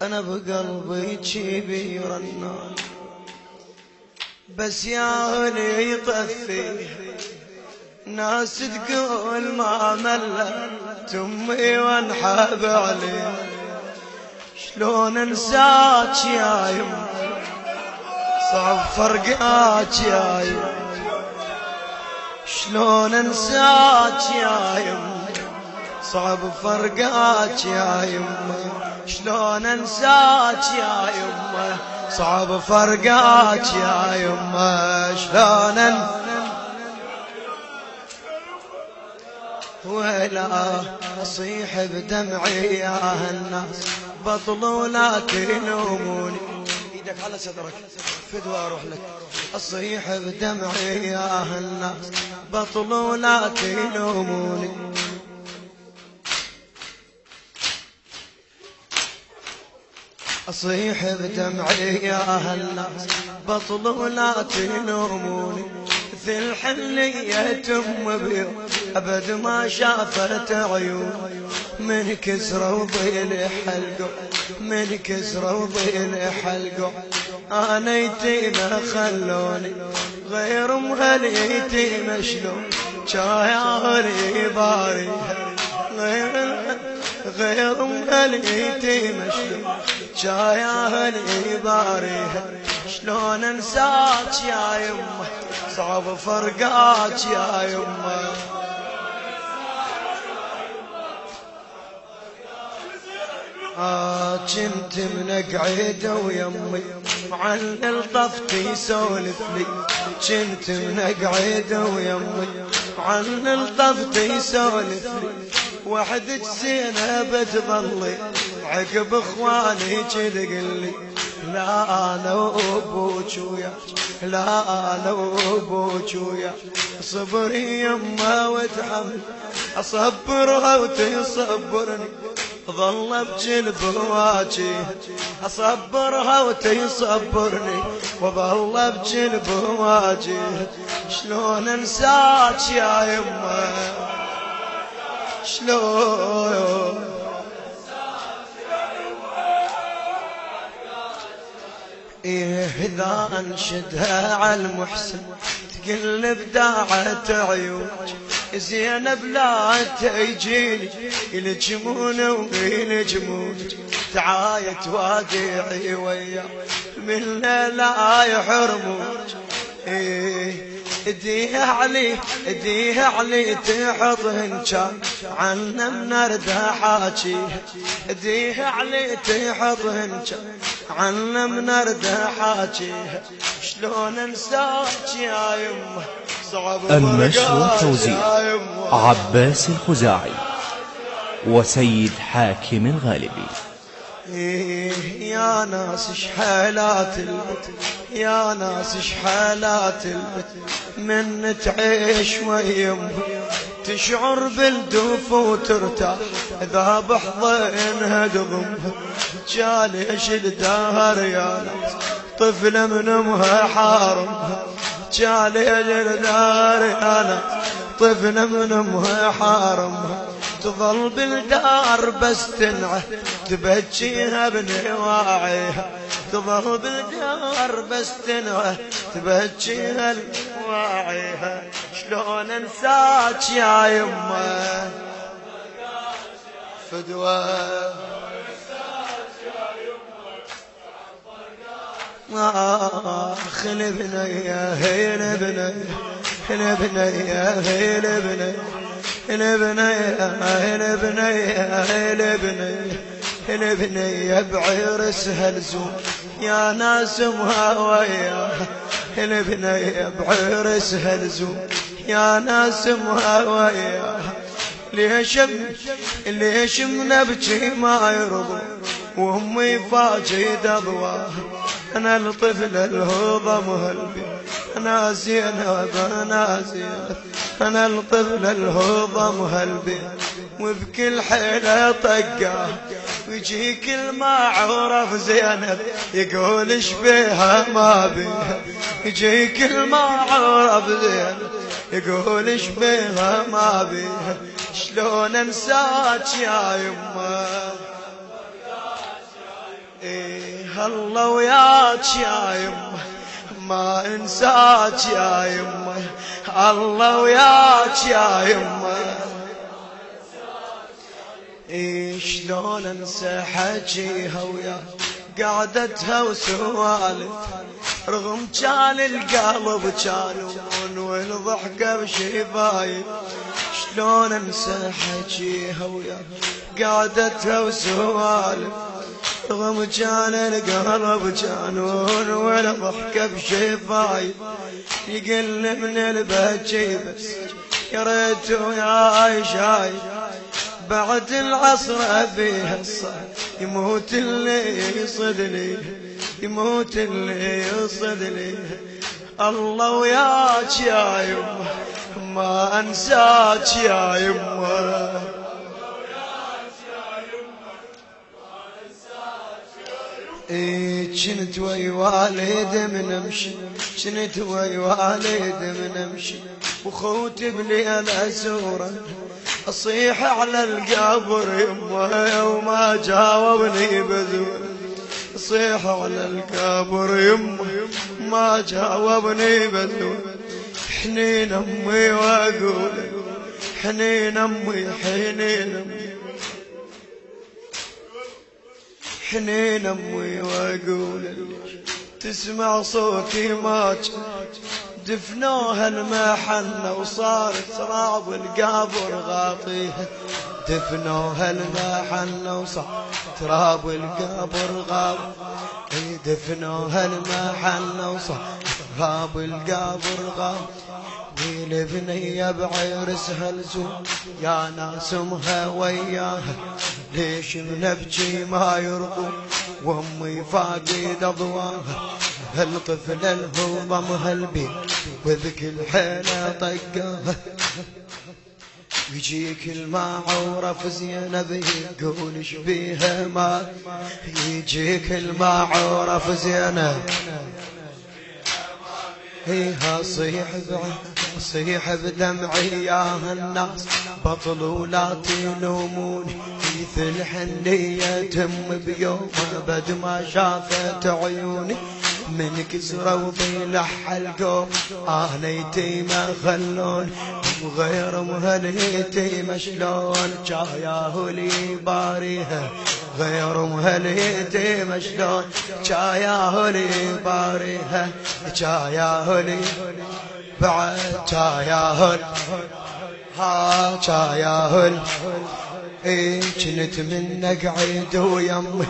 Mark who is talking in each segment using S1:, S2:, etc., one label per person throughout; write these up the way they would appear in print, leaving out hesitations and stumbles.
S1: أنا بقلبي كبير النار، بس يا هلي يطفي ناس تقول ما ملت أمي وانحب علي. شلون انساك يا يم، صعب فرقاك يا يم. شلون انساك يا يم، صعب فرقاك يا يمه. شلون انساك يا يمه، صعب فرقاك يا يمه. شلون ولا اصيح بدمعي يا الناس، بطلوا لا تلوموني. ايدك على صدرك فدوى اروح لك. اصيح بدمعي يا الناس، بطلوا لا تلوموني. أصيح بدمعي يا الناس، بطلوا لا تلوموني. مثل الحلية تم بيض أبد ما شافت عيون، من كسرة وضيل حلقه، من كسرة وضيل حلقه. أنا يتيمة خلوني غير مهل يتيمة. شلون شايعوني باري غير مهل يتيمة. شلون شايعوني باري. شلون انساك يا يمه، صعب فرقاك يا يمه. كنت من قعيده ويمي معلل طفتي يسولف لي. كنت من قعيده ويمي معلل طفتي يسولف لي. وحدك زينب تظلي عقب اخواني تقلي. لا انا وابوك وياك، لا انا وابوك وياك. صبري يمه وتحمل، اصبرها وتصبرني. ظل بجلب واجي اصبرها وتصبرني، وظل بجلب واجي. شلون انساك يا يمه، شلون إذا أنشدها على المحسن تقلب داعة عيوج. زينب لا تجيني يلجمون ويلجمون. تعايت وادعي ويا من لا يحرموك. اديها علي اديها علي تحضن كان عنا منرده حاجي. اديها علي تحضن كان عنا منرده حاجي. شلون انساك يا يمه، صعب
S2: النشر والتوزيع عباس الخزاعي وسيد حاكم الغالبي.
S1: يا ناس شحالات البت، يا ناس شحالات البت. من تعيش ويمه تشعر بالدوف وترتاح، إذا بحضنها تضمها. جاليش الدهر يا ناس طفلة من امها حارمها. جاليش الدهر يا ناس طفلة من امها حارمها. تظل بالدار بس تنعه تبجيها بنواعيها. تظل بالدار بس تنعه تبجيها بنواعيها. شلون انساك يا يمه فدوى. خلبني يا هيل بني، خلبني يا هيل بني، خلبني يا بني، خلبني خلبني يا بعير سهل زوم. يا ناس مهاوية خلبني يا بعير سهل زوم. يا ناس مهاوية ليش منبجي ما يرضى وامي فاجد اضواه. انا الطفل الهضم هلبي، انا زينب انا زينب. انا الطفل الهضم هلبي، وبكل حيله طقاه. ويجي كل ما عرف زينب يقول ايش بيها ما بيها. يجي كل ما عرف زينب يقول ايش بيها ما بيها. شلون انساك يا يمه، إيه الله وياك يا يمه ما انساك يا يمه الله وياك يا يمه شلون انسى حجيها ويا قعدتها وسوالفها رغم كان القلب جانون والضحكة بشفايف شلون انسى حجيها ويا قعدتها وسوالف رغم كان القلب جانون والضحكة بشفايف يقل من البهجي بس يا ريت وياي شايف بعد العصر أبيها الصهر يموت اللي يصدني يموت اللي يصدني الله وياك يا يمه ما أنساك يا يمه كنت ويا والد من امشي كنت ويا والد من امشي وخوتي بليل اسوره اصيح على القبر يمه وما جاوبني بذور اصيح على القبر يمه ما جاوبني بذور حنين امي واقول حنين امي حنين امي حنين امي واقول تسمع صوتي ماج دفنوها المحنة وصار تراب القبر غاطيها دفنوها المحنة وصار تراب القبر غاطيها دفنوها المحنة وصار تراب القبر غاطيها والبنية بعرسها لزوم يا ناس امها وياها ليش بنبكي ما يرضون وامي فاقد اضواها هالطفل الهو ضمها البيت وذك الحيلة طقاها يجيك المعورف زينب يقول ايش بيها ما يجيك المعورف زينب هيها صيح بدمعي يا الناس بطلوا لا تلوموني في الحنية تم بيوم بد ما شافت عيوني من كسروا ضلع القوم انا يتيمة خلون وغير مهليتيمة شلون جاياه لي باريها غير مهليتيمة شلون جاياه لي باريها جاياه لي بعد جاياه ها جاياه كنت منك عيد ويمي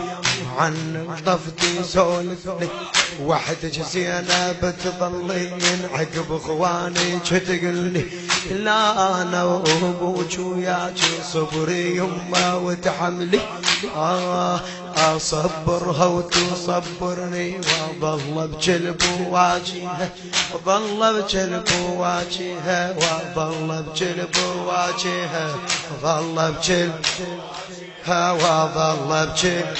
S1: عن طفتي سولفني وحدك زينب تظلين عقب اخواني تقلني لا انا وابوك وياك صبري يما وتحملي اصبرها وتصبرني وظل بجلب واجهها وظل بجلب واجهها وظل بجلب واجهها وظل بجلب وظل بجلب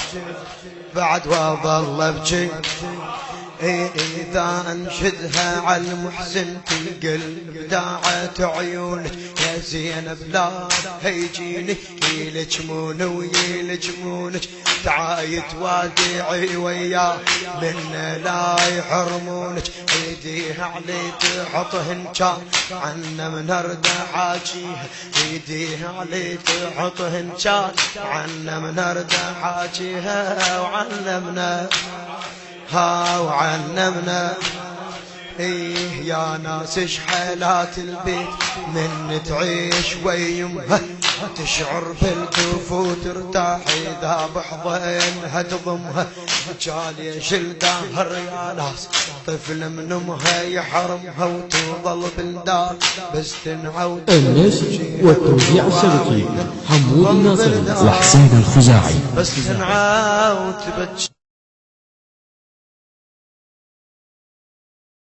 S1: بعد وظل بجلب إذا أنشدها على المحسن في قلب داعت عيونك يا زينب لا هيجيني يلجمون ويلجمونك تعايت وادعي وياه من لا يحرمونك ايديها علي تحطهن كان عنا من هرد حاجيها ايديها علي تحطهن كان عنا من هرد حاجيها وعلمنا وعلمنا يا ناس شحالات البيت من تعيش ويمها تشعر بالكفو ترتاح اذا بحضنها تضمها جالي شل دهر يا ناس طفل من امها يحرمها وتظل بالدار بس تنعود
S3: النشر والتوزيع الشبكي حمود الناصر وحسين الخزاعي
S1: بس تنعود